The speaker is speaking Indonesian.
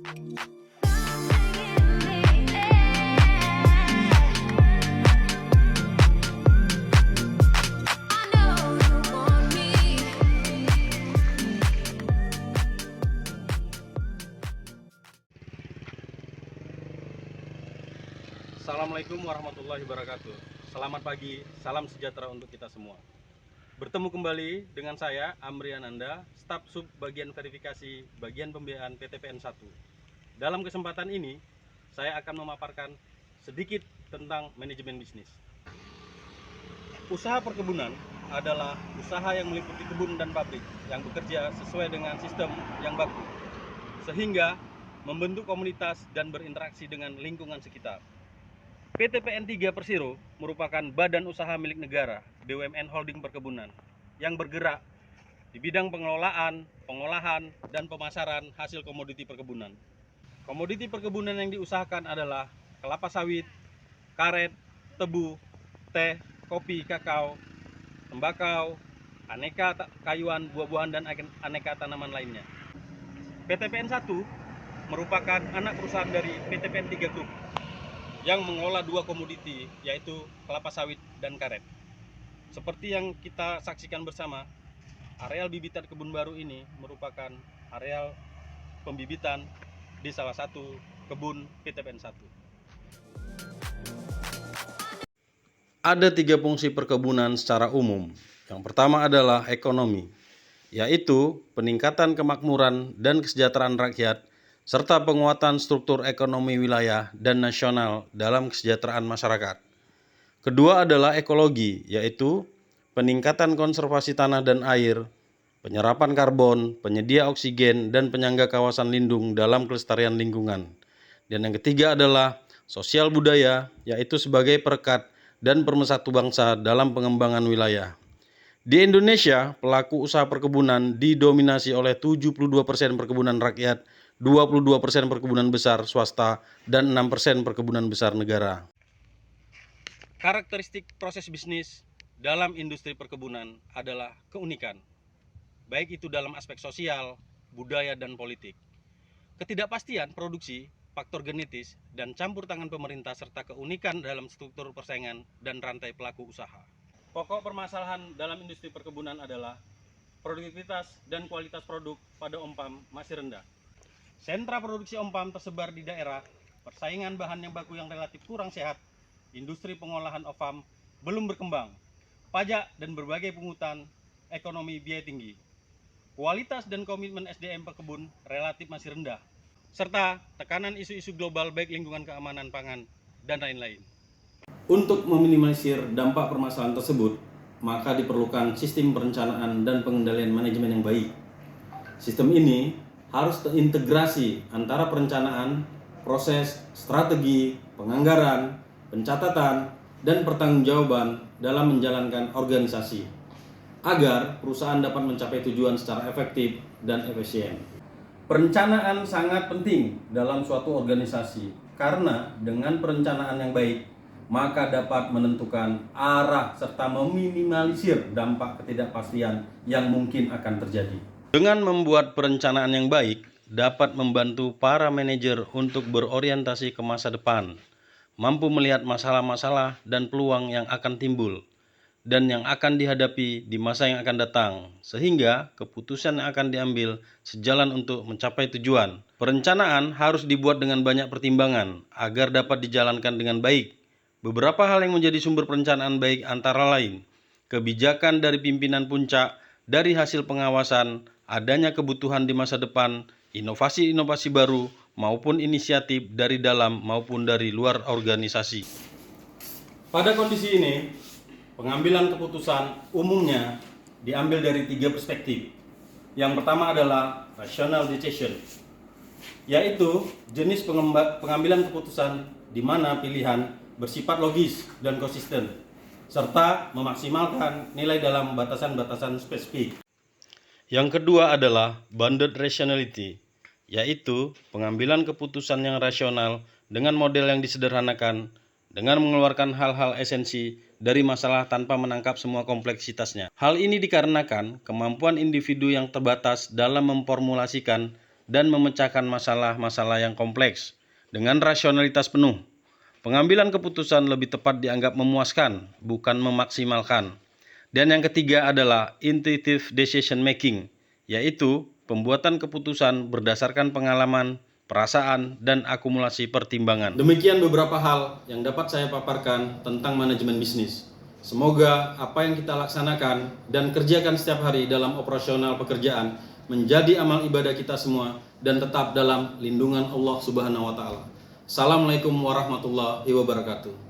Assalamualaikum warahmatullahi wabarakatuh. Selamat pagi, salam sejahtera untuk kita semua. Bertemu kembali dengan saya, Amri Ananda, staf sub bagian verifikasi bagian pembiayaan PTPN 1. Dalam kesempatan ini, saya akan memaparkan sedikit tentang manajemen bisnis. Usaha perkebunan adalah usaha yang meliputi kebun dan pabrik yang bekerja sesuai dengan sistem yang baku, sehingga membentuk komunitas dan berinteraksi dengan lingkungan sekitar. PTPN 3 Persero merupakan badan usaha milik negara BUMN holding perkebunan yang bergerak di bidang pengelolaan, pengolahan, dan pemasaran hasil komoditi perkebunan. Komoditi perkebunan yang diusahakan adalah kelapa sawit, karet, tebu, teh, kopi, kakao, tembakau, aneka kayuan, buah-buahan, dan aneka tanaman lainnya. PTPN 1 merupakan anak perusahaan dari PTPN 3 Group yang mengelola dua komoditi, yaitu kelapa sawit dan karet. Seperti yang kita saksikan bersama, areal bibitan kebun baru ini merupakan areal pembibitan di salah satu kebun PTPN 1. Ada tiga fungsi perkebunan secara umum. Yang pertama adalah ekonomi, yaitu peningkatan kemakmuran dan kesejahteraan rakyat, serta penguatan struktur ekonomi wilayah dan nasional dalam kesejahteraan masyarakat. Kedua adalah ekologi, yaitu peningkatan konservasi tanah dan air, penyerapan karbon, penyedia oksigen, dan penyangga kawasan lindung dalam kelestarian lingkungan. Dan yang ketiga adalah sosial budaya, yaitu sebagai perekat dan pemersatu bangsa dalam pengembangan wilayah. Di Indonesia, pelaku usaha perkebunan didominasi oleh 72% perkebunan rakyat, 22% perkebunan besar swasta, dan 6% perkebunan besar negara. Karakteristik proses bisnis dalam industri perkebunan adalah keunikan, baik itu dalam aspek sosial, budaya, dan politik. Ketidakpastian produksi, faktor genetis, dan campur tangan pemerintah, serta keunikan dalam struktur persaingan dan rantai pelaku usaha. Pokok permasalahan dalam industri perkebunan adalah produktivitas dan kualitas produk pada ompam masih rendah. Sentra produksi ompam tersebar di daerah, persaingan bahan yang baku yang relatif kurang sehat, industri pengolahan ompam belum berkembang, pajak dan berbagai pungutan, ekonomi biaya tinggi, kualitas dan komitmen SDM pekebun relatif masih rendah, serta tekanan isu-isu global baik lingkungan, keamanan pangan, dan lain-lain. Untuk meminimalisir dampak permasalahan tersebut, maka diperlukan sistem perencanaan dan pengendalian manajemen yang baik. Sistem ini harus terintegrasi antara perencanaan, proses, strategi, penganggaran, pencatatan, dan pertanggungjawaban dalam menjalankan organisasi, agar perusahaan dapat mencapai tujuan secara efektif dan efisien. Perencanaan sangat penting dalam suatu organisasi, karena dengan perencanaan yang baik, maka dapat menentukan arah serta meminimalisir dampak ketidakpastian yang mungkin akan terjadi. Dengan membuat perencanaan yang baik, dapat membantu para manajer untuk berorientasi ke masa depan, mampu melihat masalah-masalah dan peluang yang akan timbul, dan yang akan dihadapi di masa yang akan datang, sehingga keputusan yang akan diambil sejalan untuk mencapai tujuan. Perencanaan harus dibuat dengan banyak pertimbangan, agar dapat dijalankan dengan baik. Beberapa hal yang menjadi sumber perencanaan baik antara lain, kebijakan dari pimpinan puncak, dari hasil pengawasan, adanya kebutuhan di masa depan, inovasi-inovasi baru, maupun inisiatif dari dalam maupun dari luar organisasi. Pada kondisi ini, pengambilan keputusan umumnya diambil dari tiga perspektif. Yang pertama adalah rational decision, yaitu jenis pengambilan keputusan di mana pilihan bersifat logis dan konsisten, serta memaksimalkan nilai dalam batasan-batasan spesifik. Yang kedua adalah bounded rationality, yaitu pengambilan keputusan yang rasional dengan model yang disederhanakan, dengan mengeluarkan hal-hal esensi dari masalah tanpa menangkap semua kompleksitasnya. Hal ini dikarenakan kemampuan individu yang terbatas dalam memformulasikan dan memecahkan masalah-masalah yang kompleks dengan rasionalitas penuh. Pengambilan keputusan lebih tepat dianggap memuaskan, bukan memaksimalkan. Dan yang ketiga adalah intuitive decision making, yaitu pembuatan keputusan berdasarkan pengalaman, perasaan, dan akumulasi pertimbangan. Demikian beberapa hal yang dapat saya paparkan tentang manajemen bisnis. Semoga apa yang kita laksanakan dan kerjakan setiap hari dalam operasional pekerjaan menjadi amal ibadah kita semua dan tetap dalam lindungan Allah Subhanahu wa Ta'ala. Assalamualaikum warahmatullahi wabarakatuh.